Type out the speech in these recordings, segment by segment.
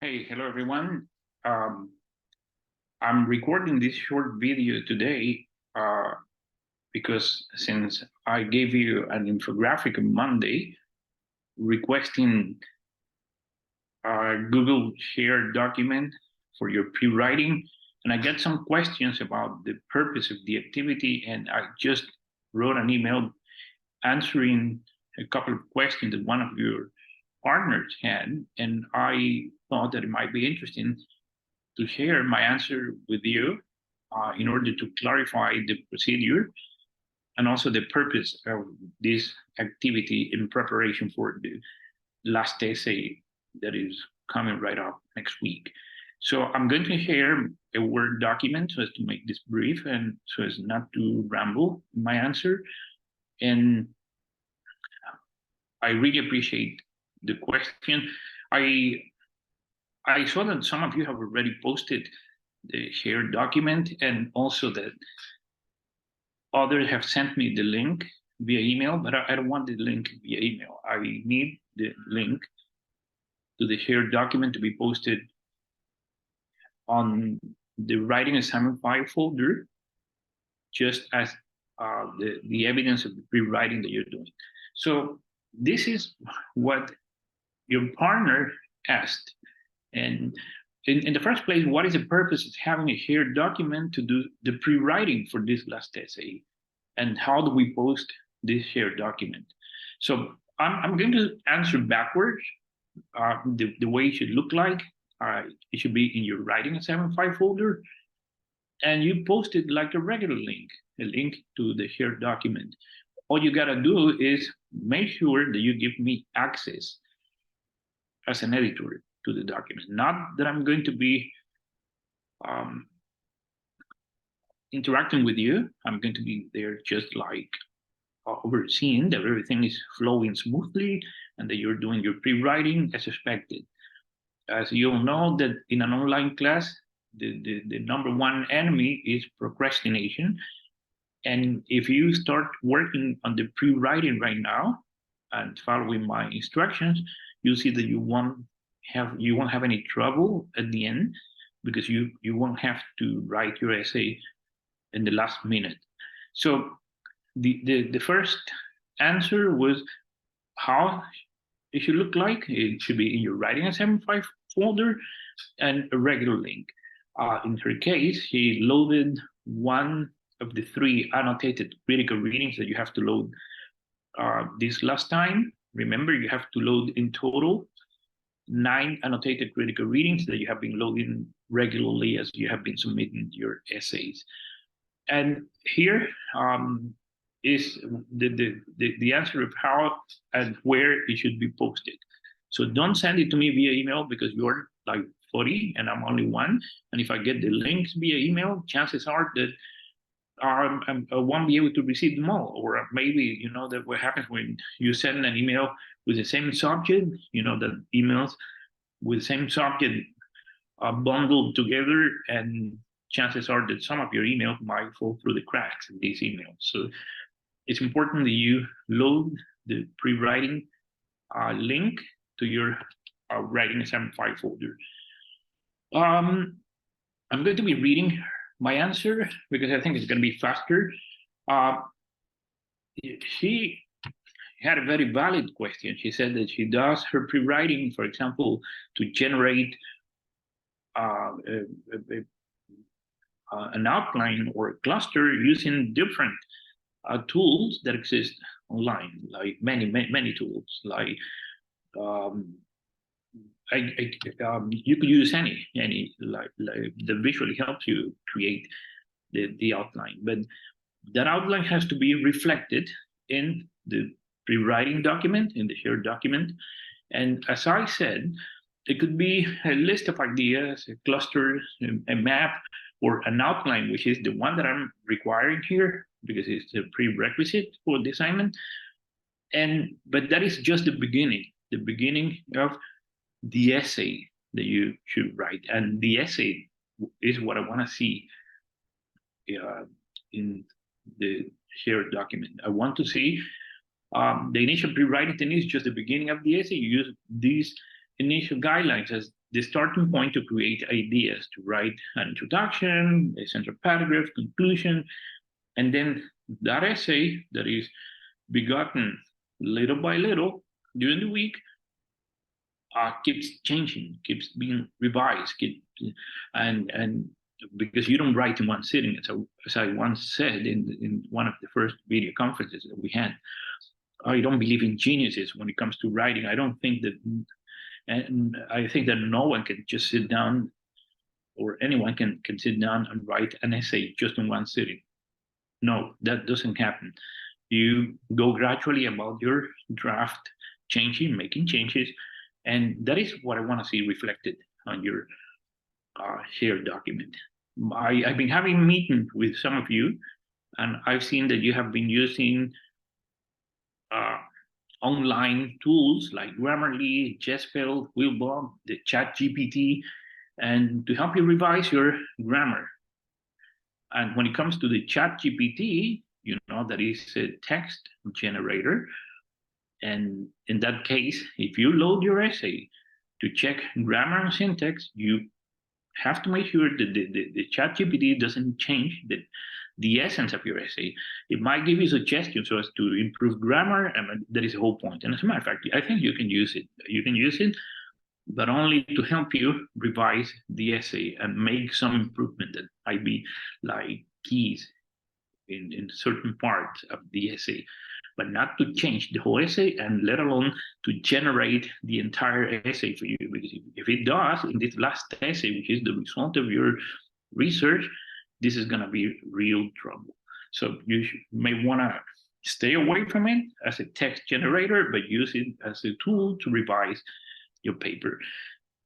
Hey, hello everyone. Um, I'm recording this short video today because since I gave you an infographic on Monday requesting a Google Share document for your pre-writing, and I get some questions about the purpose of the activity, and I just wrote an email answering a couple of questions that one of your partners had, and I thought that it might be interesting to share my answer with you in order to clarify the procedure and also the purpose of this activity in preparation for the last essay that is coming right up next week. So I'm going to share a Word document so as to make this brief and so as not to ramble in my answer. And I really appreciate the question. I saw that some of you have already posted the shared document, and also that others have sent me the link via email, but I don't want the link via email. I need the link to the shared document to be posted on the writing assignment file folder, just as the evidence of the pre-writing that you're doing. So this is what your partner asked. And in the first place, what is the purpose of having a shared document to do the pre-writing for this last essay? And how do we post this shared document? So I'm going to answer backwards, the way it should look like. It should be in your writing assignment file folder, and you post it like a regular link, a link to the shared document. All you gotta do is make sure that you give me access as an editor to the document. Not that I'm going to be interacting with you. I'm going to be there just like overseeing that everything is flowing smoothly and that you're doing your pre-writing as expected. As you all know, that in an online class, the number one enemy is procrastination. And if you start working on the pre-writing right now and following my instructions, you'll see that you won't have any trouble at the end, because you won't have to write your essay in the last minute. So the first answer was how it should look like. It should be in your writing assignment file folder and a regular link. In her case, she loaded one of the 3 annotated critical readings that you have to load this last time. Remember, you have to load in total 9 annotated critical readings that you have been loading regularly as you have been submitting your essays. And here is the answer of how and where it should be posted. So don't send it to me via email, because you're like 40 and I'm only 1. And if I get the links via email, chances are that I won't be able to receive them all. Or maybe, that what happens when you send an email with the same subject, that emails with the same subject are bundled together, and chances are that some of your emails might fall through the cracks in these emails. So it's important that you load the pre-writing link to your writing assignment file folder. I'm going to be reading my answer because I think it's going to be faster. She had a very valid question. She said that she does her pre-writing, for example, to generate an outline or a cluster using different tools that exist online, like many tools. Like you could use any like that visually helps you create the outline, but that outline has to be reflected in the pre-writing document, in the shared document. And as I said, it could be a list of ideas, a cluster, a map, or an outline, which is the one that I'm requiring here because it's a prerequisite for the assignment. But that is just the beginning of the essay that you should write. And the essay is what I want to see in the shared document. I want to see the initial pre-writing thing is just the beginning of the essay. You use these initial guidelines as the starting point to create ideas, to write an introduction, a central paragraph, conclusion, and then that essay that is begotten little by little during the week keeps changing, keeps being revised, and because you don't write in one sitting, as I once said in one of the first video conferences that we had, I don't believe in geniuses when it comes to writing. I don't think that, and I think that no one can just sit down, or anyone can sit down and write an essay just in one sitting. No, that doesn't happen. You go gradually about your draft, changing, making changes, and that is what I want to see reflected on your shared document. I've been having meetings with some of you, and I've seen that you have been using online tools like Grammarly, Jespel, Wilbur, the Chat GPT, and to help you revise your grammar. And when it comes to the Chat GPT, you know that is a text generator. And in that case, if you load your essay to check grammar and syntax, you have to make sure that the Chat GPT doesn't change the essence of your essay. It might give you suggestions so as to improve grammar, and that is the whole point. And as a matter of fact, I think you can use it. You can use it, but only to help you revise the essay and make some improvement that might be like keys in certain parts of the essay, but not to change the whole essay, and let alone to generate the entire essay for you. Because if it does, in this last essay, which is the result of your research, this is going to be real trouble. So you may want to stay away from it as a text generator, but use it as a tool to revise your paper.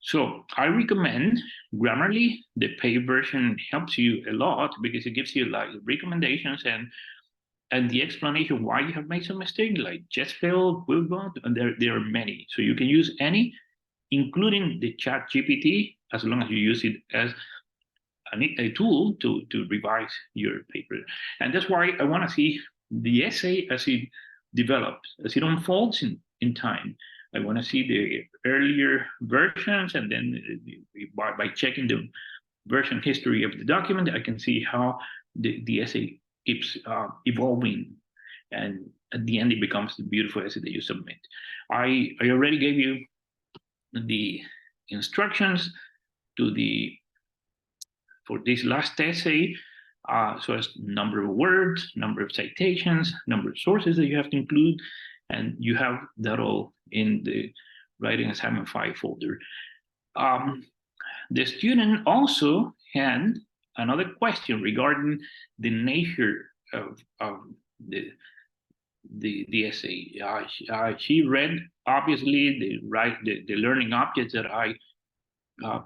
So I recommend Grammarly. The paid version helps you a lot because it gives you like recommendations and the explanation why you have made some mistake, like Jespel, Wilbur, and there are many. So you can use any, including the Chat GPT, as long as you use it as a tool to revise your paper. And that's why I want to see the essay as it develops, as it unfolds in time. I want to see the earlier versions, and then by checking the version history of the document, I can see how the essay keeps evolving, and at the end it becomes the beautiful essay that you submit. I already gave you the instructions for this last essay, so as number of words, number of citations, number of sources that you have to include, and you have that all in the Writing Assignment 5 folder. The student also had another question regarding the nature of the essay. She read, obviously, the learning objects that I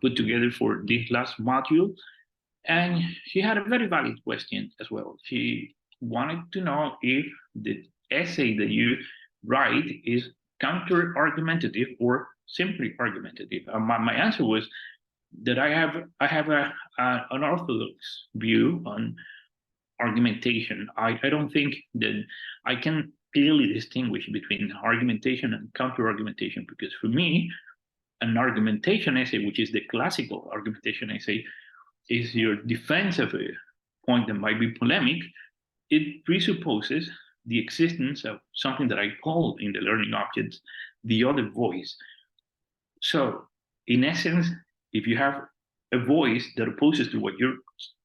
put together for this last module, and she had a very valid question as well. She wanted to know if the essay that you write is counter-argumentative or simply argumentative. My answer was that I have an orthodox view on argumentation. I don't think that I can clearly distinguish between argumentation and counter-argumentation, because for me, an argumentation essay, which is the classical argumentation essay, is your defense of a point that might be polemic. It presupposes the existence of something that I call in the learning objects the other voice. So in essence, if you have a voice that opposes to what you're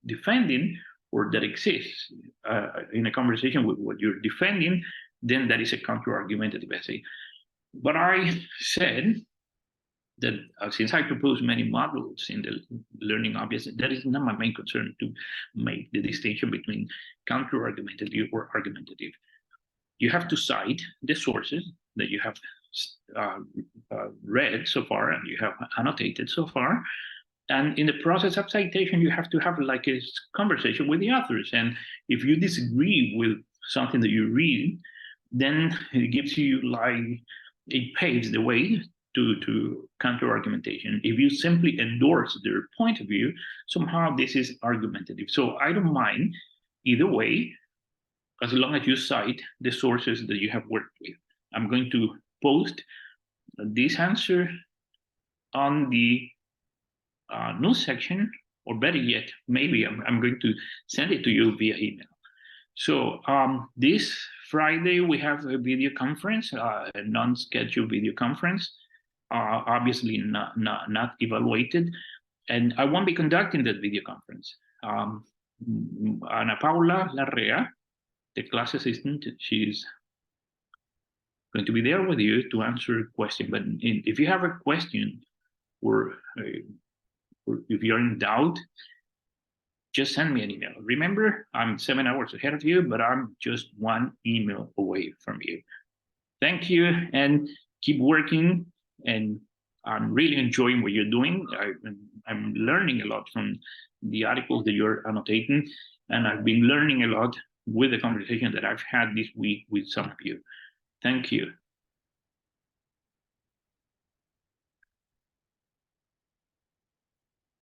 defending, or that exists in a conversation with what you're defending, then that is a counter-argumentative essay. But I said that since I propose many models in the learning objects, that is not my main concern to make the distinction between counter-argumentative or argumentative. You have to cite the sources that you have read so far and you have annotated so far. And in the process of citation, you have to have like a conversation with the authors. And if you disagree with something that you read, then it gives you like, it paves the way to counter-argumentation. If you simply endorse their point of view, somehow this is argumentative. So I don't mind either way, as long as you cite the sources that you have worked with. I'm going to post this answer on the news section, or better yet, maybe I'm going to send it to you via email. So this Friday we have a video conference, a non-scheduled video conference, obviously not evaluated, and I won't be conducting that video conference. Ana Paula Larrea, the class assistant, she's going to be there with you to answer a question. But if you have a question or if you're in doubt, just send me an email. Remember, I'm 7 hours ahead of you, but I'm just one email away from you. Thank you, and keep working. And I'm really enjoying what you're doing. I'm learning a lot from the articles that you're annotating, and I've been learning a lot with the conversation that I've had this week with some of you. Thank you.